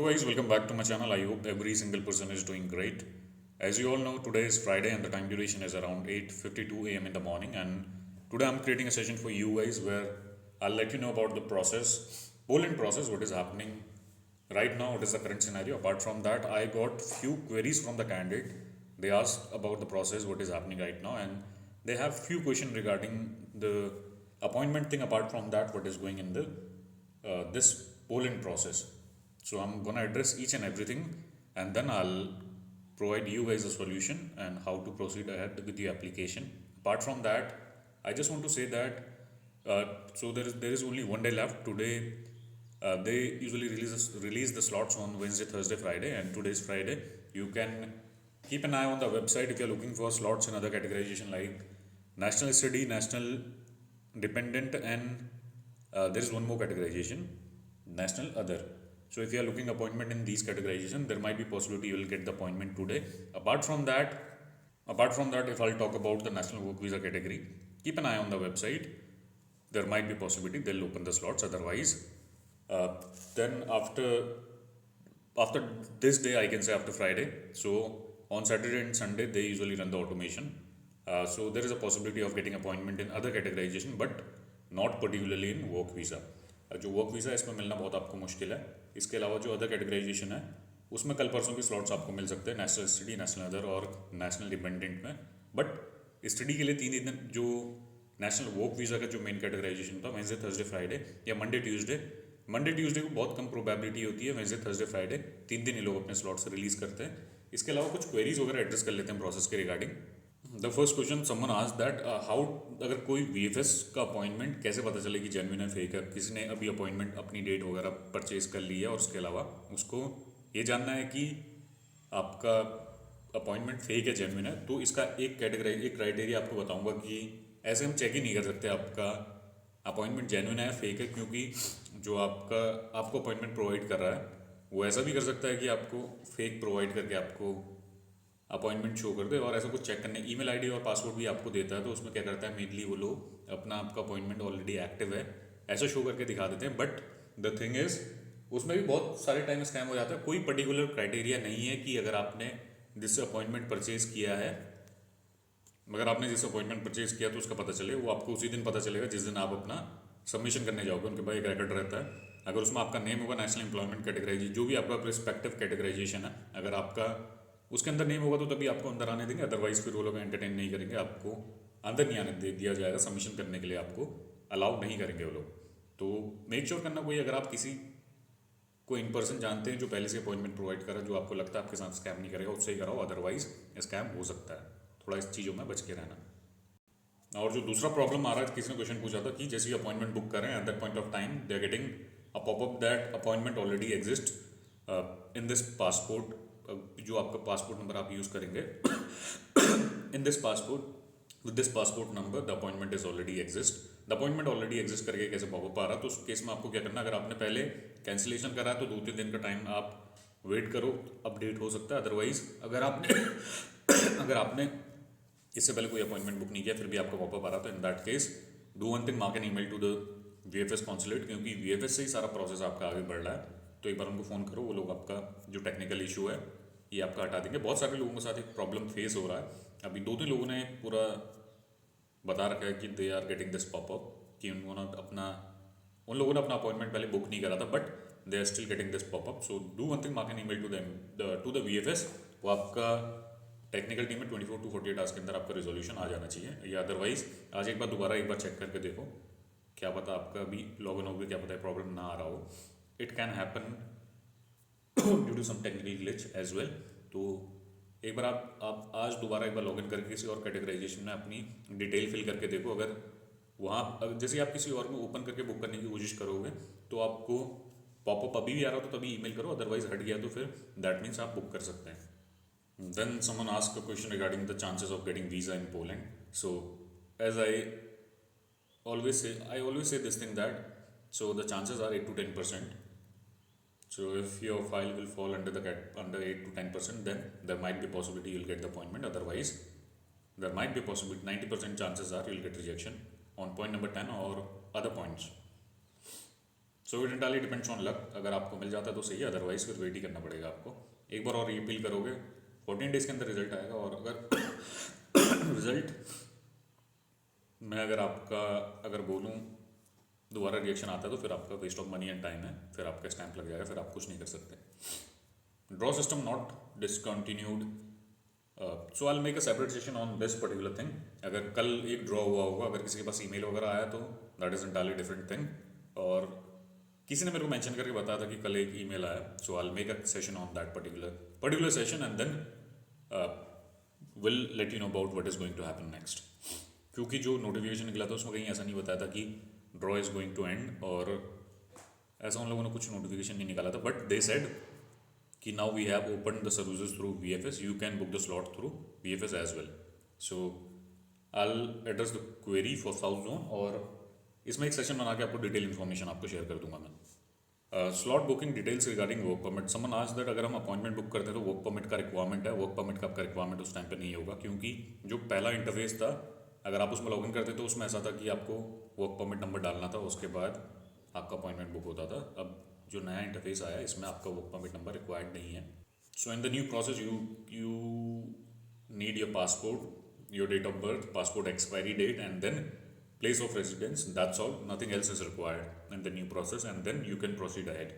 guys, welcome back to my channel. I hope every single person is doing great. As you all know, today is Friday and the time duration is around 8:52 a.m. in the morning. And today I'm creating a session for you guys where I'll let you know about the process, polling process, what is happening right now, what is the current scenario. Apart from that, I got few queries from the candidate. They asked about the process, what is happening right now, and they have few questions regarding the appointment thing. Apart from that, what is going in the this polling process. So I'm gonna address each and everything, and then I'll provide you guys a solution and how to proceed ahead with the application. Apart from that, I just want to say that so there is only one day left today. They usually release the slots on Wednesday, Thursday, Friday, and today is Friday. You can keep an eye on the website if you're looking for slots in other categorization like national study, national dependent, and there is one more categorization, national other. So if you are looking appointment in these categorization, there might be possibility you will get the appointment today. Apart from that, if I'll talk about the national work visa category, keep an eye on the website. There might be possibility they'll open the slots. Otherwise, uh, then after this day, I can say after Friday. So on Saturday and Sunday, they usually run the automation. So there is a possibility of getting appointment in other categorization, but not particularly in work visa. जो work visa है इसमें मिलना बहुत आपको मुश्किल है. इसके अलावा जो अदर कैटेगराइजेशन है उसमें कल परसों के स्लॉट्स आपको मिल सकते हैं, नेशनल स्टडी, नेशनल अदर और नेशनल डिपेंडेंट में. बट स्टडी के लिए 3 दिन जो नेशनल वर्क वीज़ा का जो मेन कैटेगराइजेशन था, वेंसडे, थर्सडे, फ्राइडे या मंडे ट्यूसडे को बहुत कम प्रोबेबिलिटी होती है. वेंसडे, थर्सडे, फ्राइडे 3 दिन ये लोग अपने स्लॉट्स रिलीज़ करते हैं. इसके अलावा कुछ क्वेरीज वगैरह एड्रेस कर लेते हैं प्रोसेस के regarding. The first question someone asked that how, अगर कोई वीएफएस का अपॉइंटमेंट कैसे पता चले कि जेन्युइन है फेक है. किसी ने अभी अपॉइंटमेंट अपनी डेट वगैरह परचेज कर ली है और उसके अलावा उसको ये जानना है कि आपका अपॉइंटमेंट फेक है जेन्युइन है, तो इसका एक क्राइटेरिया आपको बताऊंगा कि ऐसे हम चेक ही नहीं कर सकते आपका अपॉइंटमेंट जेन्युइन है फेक है, क्योंकि जो आपको अपॉइंटमेंट प्रोवाइड कर रहा है वो ऐसा भी कर सकता है कि आपको फेक प्रोवाइड करके आपको अपॉइंटमेंट शो कर दे. और ऐसा कुछ चेक करने ईमेल आईडी और पासवर्ड भी आपको देता है, तो उसमें क्या करता है मेनली वो लोग अपना आपका अपॉइंटमेंट ऑलरेडी एक्टिव है ऐसा शो करके दिखा देते हैं. बट द थिंग इज उसमें भी बहुत सारे टाइम स्कैम हो जाता है. कोई पर्टिकुलर क्राइटेरिया नहीं है कि अगर आपने जिससे अपॉइंटमेंट परचेज किया है, मगर आपने जिस अपॉइंटमेंट परचेज किया तो उसका पता चले, वो आपको उसी दिन पता चलेगा जिस दिन आप अपना सबमिशन करने जाओगे. उनके पास एक रिकॉर्ड रहता है. अगर उसमें आपका नेम होगा नेशनल एम्प्लॉयमेंट कैटेगराइजेशन, जो भी आपका रिस्पेक्टिव कैटेगराइजेशन है, अगर आपका उसके अंदर नेम होगा तो तभी आपको अंदर आने देंगे. अदरवाइज फिर वो लोग एंटरटेन नहीं करेंगे, आपको अंदर नहीं आने दिया जाएगा. सबमिशन करने के लिए आपको अलाउ नहीं करेंगे वो लोग. तो मेक श्योर करना, कोई अगर आप किसी को इन पर्सन जानते हैं जो पहले से अपॉइंटमेंट प्रोवाइड करा, जो आपको लगता है आपके साथ स्कैम नहीं करेगा, उससे ही कराओ. अदरवाइज स्कैम हो सकता है. थोड़ा इस चीज़ों में बच के रहना. और जो दूसरा प्रॉब्लम आ रहा है, किसी ने क्वेश्चन पूछा था कि जैसे ही अपॉइंटमेंट बुक करें at that point of time they are getting a popup that appointment already exist in this passport. जो आपका पासपोर्ट नंबर आप यूज़ करेंगे in this passport with this passport number the appointment is already exist. The appointment already exist करके कैसे popup आ रहा है, तो उस केस में आपको क्या करना है, अगर आपने पहले कैंसिलेशन करा है तो 2-3 दिन का टाइम आप वेट करो, अपडेट हो सकता है. अदरवाइज अगर आपने इससे पहले कोई अपॉइंटमेंट बुक नहीं किया फिर भी आपका पॉपअप आ रहा था, in that case do one thing, mark an email to the VFS consulate, क्योंकि वीएफएस से ही सारा प्रोसेस आपका आगे बढ़ रहा है. तो एक बार उनको फ़ोन करो, वो लोग आपका जो टेक्निकल इशू है ये आपका हटा देंगे. बहुत सारे लोगों के साथ एक प्रॉब्लम फेस हो रहा है. अभी 2-3 लोगों ने पूरा बता रखा है कि they are getting this popup, कि उन लोगों ने अपना अपॉइंटमेंट पहले बुक नहीं करा था, but they are still getting this popup. So do one thing, mark an email to the VFS. वो आपका टेक्निकल टीम में 24 to 48 आवर्स के अंदर आपका रिजोल्यूशन आ जाना चाहिए. या अदरवाइज आज एक बार चेक करके देखो, क्या पता आपका अभी लॉग इन हो गया, क्या पता है प्रॉब्लम ना आ रहा हो. It can happen due to some technical glitch as well. तो एक बार आप आज दोबारा एक बार लॉगिन करके किसी और कैटेगराइजेशन में अपनी डिटेल फिल करके देखो. अगर वहाँ जैसे आप किसी और में ओपन करके बुक करने की कोशिश करोगे तो आपको पॉपअप अभी भी आ रहा हो तो तभी ईमेल करो, अदरवाइज हट गया तो फिर दैट मीन्स आप बुक कर सकते हैं. Then someone asked a question regarding the chances of getting visa in Poland. So as I always say this thing that so the chances are 8 to 10%. So if your file will fall under 8 to 10%, then there might be possibility you'll get the appointment. Otherwise, there might be possibility 90% chances are you'll get rejection on point number 10 or other points. So it entirely depends on luck. अगर आपको मिल जाता है तो सही है, otherwise फिर wait ही करना पड़ेगा आपको. एक बार और रिपील करोगे 14 डेज़ के अंदर रिजल्ट आएगा. और अगर रिजल्ट मैं अगर बोलूँ दोबारा रिएक्शन आता है तो फिर आपका waste of money and time है, फिर आपका स्टैंप लग जाएगा, फिर आप कुछ नहीं कर सकते. Draw system not discontinued. So I make a separate session on this particular thing. अगर कल एक ड्रॉ हुआ होगा, अगर किसी के पास ईमेल वगैरह आया तो that is entirely different thing. और किसी ने मेरे को मेंशन करके बताया था कि कल एक ईमेल आया. So I make a session on that particular session and then will let you know about what is going to happen next. क्योंकि जो नोटिफिकेशन निकला था उसमें कहीं ऐसा नहीं बताया था कि draw is going to end, और ऐसा उन लोगों ने कुछ नोटिफिकेशन नहीं निकाला था. बट दे सेड कि now we have open the services through VFS, you can book the slot through VFS as well. So I will address the query for south zone, और इसमें एक सेशन बना के आपको डिटेल इन्फॉर्मेशन आपको share कर दूंगा मैं. Slot booking details regarding work permit. समन आज दैट अगर हम अपॉइंटमेंट बुक करते हैं तो वर्क परमिट का रिक्वायरमेंट है. वर्क परमिट का आपका रिक्वायरमेंट उस टाइम पे नहीं होगा, क्योंकि जो पहला इंटरफेस था अगर आप उसमें लॉगिन करते तो उसमें ऐसा था कि आपको वर्क परमिट नंबर डालना था, उसके बाद आपका अपॉइंटमेंट बुक होता था. अब जो नया इंटरफेस आया है इसमें आपका वर्क परमिट नंबर रिक्वायर्ड नहीं है. So in the new process you need your passport, your date of birth, passport expiry date, and then place of residence. That's all. Nothing else is required in the new process, and then you can proceed ahead.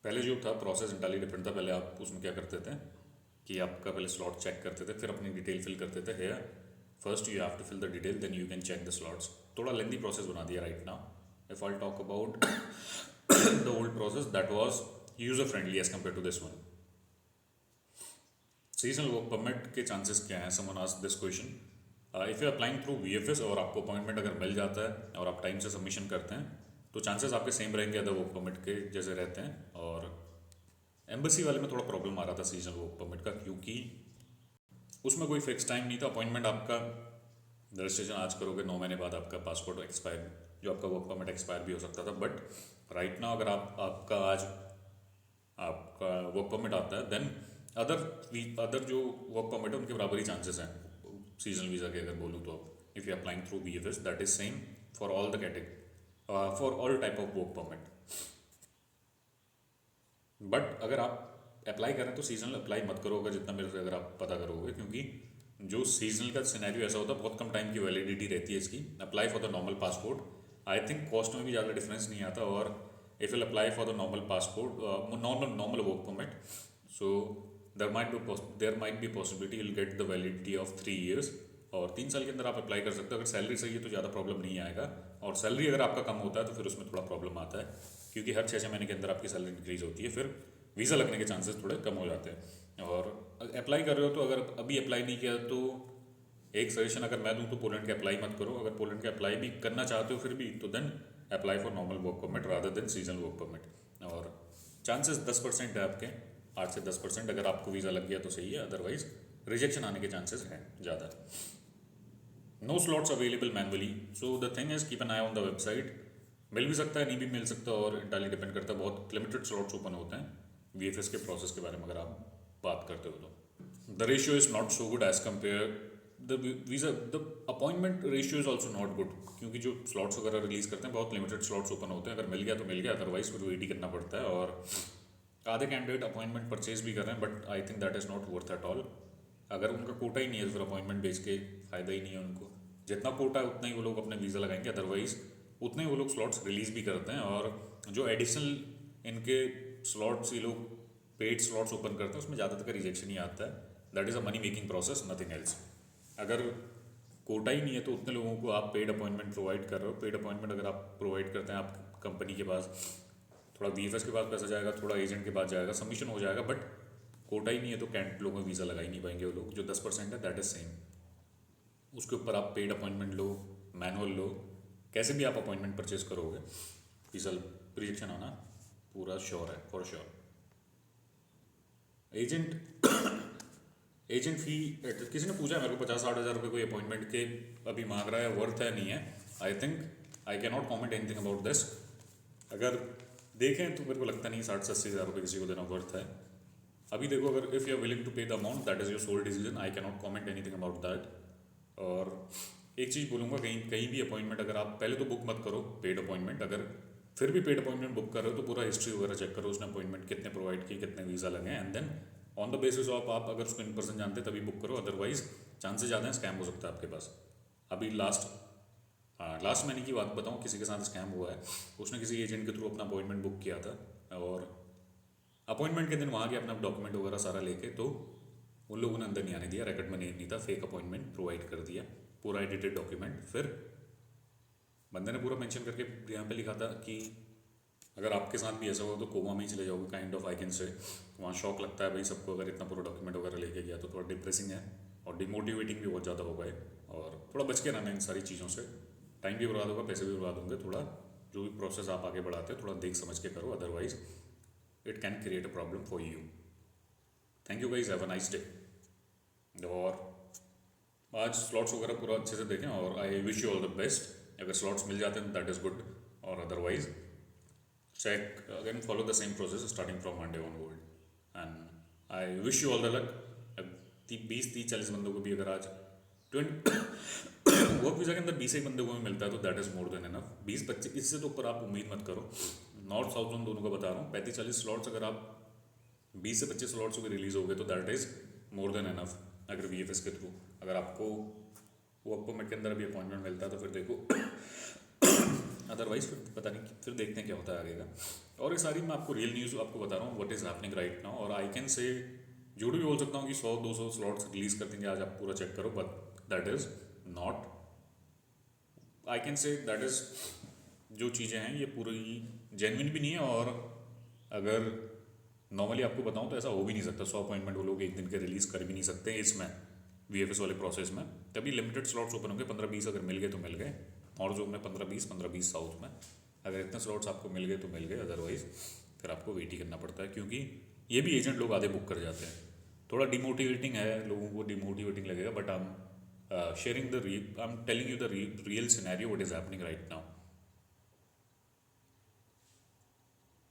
पहले जो था process entirely different था. पहले आप उसमें क्या करते थे कि आपका पहले स्लॉट चेक करते थे, फिर अपनी डिटेल फिल करते थे. Here first you have to fill the detail, then you can check the slots. थोड़ा लेंथी प्रोसेस बना दिया right now. If I talk about the old process, that was user friendly as compare to this one. Seasonal work permit के chances क्या हैं? Someone asked this question. If you applying through VFS और आपको appointment अगर मिल जाता है और आप टाइम से सबमिशन करते हैं तो चांसेस आपके सेम रहेंगे अदर वर्क परमिट के जैसे रहते हैं. और एम्बेसी वाले में थोड़ा प्रॉब्लम आ रहा था सीजनल वर्क परमिट का, क्योंकि उसमें कोई फिक्स टाइम नहीं था. अपॉइंटमेंट आपका रजिस्ट्रेशन आज करोगे, 9 महीने बाद आपका पासपोर्ट एक्सपायर, जो आपका वर्क परमिट एक्सपायर भी हो सकता था. बट राइट नाउ अगर आपका आज आपका वर्क परमिट आता है, देन अदर जो वर्क परमिट है उनके बराबर ही चांसेस हैं सीजनल वीज़ा के. अगर बोलूँ तो if you applying through VFS, that is same for all the category, for all type of work permit. But अगर आप अप्लाई करें तो सीजनल अप्लाई मत करो, अगर जितना मेरे से अगर आप पता करोगे, क्योंकि जो सीजनल का सिनेरियो ऐसा होता है बहुत कम टाइम की वैलिडिटी रहती है इसकी. Apply for the normal passport, I think cost में भी ज़्यादा डिफरेंस नहीं आता. और if you apply for the normal passport, normal work permit, so there might be possibility will get the validity of 3 years, और 3 साल के अंदर आप अप्लाई कर सकते हो. अगर सैलरी सही है तो ज़्यादा प्रॉब्लम नहीं आएगा, और सैलरी अगर आपका कम होता है तो फिर उसमें थोड़ा प्रॉब्लम आता है, क्योंकि हर 6 महीने के अंदर आपकी सैलरी इंक्रीज होती है, फिर वीज़ा लगने के चांसेस थोड़े कम हो जाते हैं. और अप्लाई कर रहे हो तो अगर अभी अप्लाई नहीं किया तो एक सजेशन अगर मैं दूं तो पोलैंड के अप्लाई मत करो. अगर पोलैंड के अप्लाई भी करना चाहते हो फिर भी, तो then apply for normal work permit rather than seasonal work permit. और चांसेस 10% है आपके, 8 से 10%. अगर आपको वीज़ा लग गया तो सही है, अदरवाइज रिजेक्शन आने के चांसेस हैं ज़्यादा. No slots available manually. So the thing is keep an eye on the website. मिल भी सकता है, नहीं भी मिल सकता, और इंटायरली डिपेंड करता है. बहुत लिमिटेड स्लॉट्स ओपन होते हैं VFS के प्रोसेस के बारे में अगर आप बात करते हो तो. The ratio is not so good as compare the appointment ratio is also not good, क्योंकि जो स्लॉट्स वगैरह रिलीज़ करते हैं बहुत लिमिटेड स्लॉट्स ओपन होते हैं. अगर मिल गया तो मिल गया, अदरवाइज फिर वेट ही करना पड़ता है. और आधे कैंडिडेट अपॉइंटमेंट परचेज भी कर रहे हैं, but I think that is not worth at all. अगर उनका कोटा ही नहीं है तो फिर अपॉइंटमेंट बेच के फ़ायदा ही नहीं है उनको. जितना कोटा है उतना ही वो लोग अपने वीज़ा लगाएंगे, अदरवाइज उतने ही वो लोग स्लॉट्स रिलीज़ भी करते हैं. और जो एडिशनल इनके स्लॉट्स ये लोग पेड स्लॉट्स ओपन करते हैं उसमें ज़्यादातर का रिजेक्शन ही आता है. That is a money making process, nothing else. अगर कोटा ही नहीं है तो उतने लोगों को आप पेड अपॉइंटमेंट प्रोवाइड कर रहे हो. पेड अपॉइंटमेंट अगर आप प्रोवाइड करते हैं, आप कंपनी के पास थोड़ा VFS के पास पैसा जाएगा, थोड़ा एजेंट के पास जाएगा, सबमिशन हो जाएगा. बट कोटा ही नहीं है तो कैंडिडेट लोगों में वीज़ा लगा ही नहीं पाएंगे वो लोग. जो 10% है दैट इज सेम, उसके ऊपर आप पेड अपॉइंटमेंट लो, मैनुअल लो, कैसे भी आप अपॉइंटमेंट परचेज करोगे, वीज़ा रिजेक्शन आना पूरा श्योर है, फॉर श्योर. एजेंट फ़ी किसी ने पूछा है मेरे को 50-60 हज़ार रुपये कोई अपॉइंटमेंट के अभी मांग रहा है, वर्थ है नहीं है. I think I can not comment anything about this. अगर देखें तो मेरे को लगता नहीं 60-80 हज़ार रुपये किसी को देना वर्थ है. अभी देखो, अगर if you are willing to pay the amount that is your sole decision, I can not comment anything about that. और एक चीज़ बोलूँगा, कहीं कहीं भी अपॉइंटमेंट अगर आप पहले तो बुक मत करो पेड अपॉइंटमेंट, अगर फिर भी पेड अपॉइंटमेंट बुक कर रहे हो तो पूरा हिस्ट्री वगैरह चेक करो, उसने अपॉइंटमेंट कितने प्रोवाइड किए, कितने वीज़ा लगे, and then on the basis of आप अगर उसको इन पर्सन जानते तभी बुक करो, अदरवाइज चांसेस ज़्यादा हैं स्कैम हो सकता है आपके पास। अभी लास्ट महीने की बात बताऊँ, किसी के साथ स्कैम हुआ है। उसने किसी एजेंट के थ्रू अपना अपॉइंटमेंट बुक किया था और अपॉइंटमेंट के दिन वहाँ के अपना डॉक्यूमेंट वगैरह सारा लेके, तो उन लोगों ने अंदर नहीं आने दिया, रेकॉर्ड में नहीं था, फेक अपॉइंटमेंट प्रोवाइड कर दिया, पूरा एडिटेड डॉक्यूमेंट। फिर बंदे ने पूरा मेंशन करके यहाँ पे लिखा था कि अगर आपके साथ भी ऐसा हो तो कोमा में ही चले जाओगे, kind of I can say. वहाँ शौक लगता है भाई सबको, अगर इतना पूरा डॉक्यूमेंट वगैरह लेके गया तो थोड़ा डिप्रेसिंग है और डिमोटिवेटिंग भी बहुत ज़्यादा होगा और थोड़ा बच के रहना इन सारी चीज़ों से। टाइम भी बर्बाद होगा, पैसे भी बर्बाद होंगे, थोड़ा जो भी प्रोसेस आप आगे बढ़ाते हैं थोड़ा देख समझ के करो, otherwise it can create a problem for you. Thank you guys, have a nice day. और आज स्लॉट्स वगैरह पूरा अच्छे से देखें और I wish you all the best. अगर स्लॉट्स मिल जाते हैं दैट इज़ गुड, और otherwise check again, follow the same process starting from Monday onward, and I wish you all the luck। 20-30-40 बंदों को भी अगर आज 20 वर्क वीज़ा के अंदर 20 एक बंदे को भी मिलता है तो that is more than enough. 20-25 इससे तो ऊपर आप उम्मीद मत करो। नॉर्थ साउथ जोन दोनों का बता रहा हूँ, 35-40 स्लॉट्स अगर आप 20 से 25 स्लॉट्स भी रिलीज़ हो गए तो that is more than enough. अगर VFS के थ्रू अगर आपको वर्क परमिट के अंदर भी अपॉइंटमेंट मिलता है तो फिर देखो, अदरवाइज फिर पता नहीं, फिर देखते हैं क्या होता है आगे का। और ये सारी मैं आपको रियल न्यूज़ आपको बता रहा हूँ, what is happening right now. और आई कैन से झूठ भी बोल सकता हूँ कि 100-200 स्लॉट्स रिलीज़ कर देंगे आज, आप पूरा चेक करो, but that is not, I can say that is, जो चीज़ें हैं ये पूरी जेन्युइन भी नहीं है। और अगर नॉर्मली आपको बताऊँ तो ऐसा हो भी नहीं सकता, 100 अपॉइंटमेंट वो लोग एक दिन के रिलीज़ कर भी नहीं सकते इसमें VFS वाले प्रोसेस में। तभी लिमिटेड स्लॉट्स ओपन होंगे, 15-20 अगर मिल गए तो मिल गए, और जोन में 15-20 साउथ में अगर इतने स्लॉट्स आपको मिल गए तो मिल गए, अदरवाइज फिर आपको वेट ही करना पड़ता है, क्योंकि ये भी एजेंट लोग आधे बुक कर जाते हैं। थोड़ा डिमोटिवेटिंग है, लोगों को डिमोटिवेटिंग लगेगा, but I am sharing the I am telling you the real scenario what is happening right now.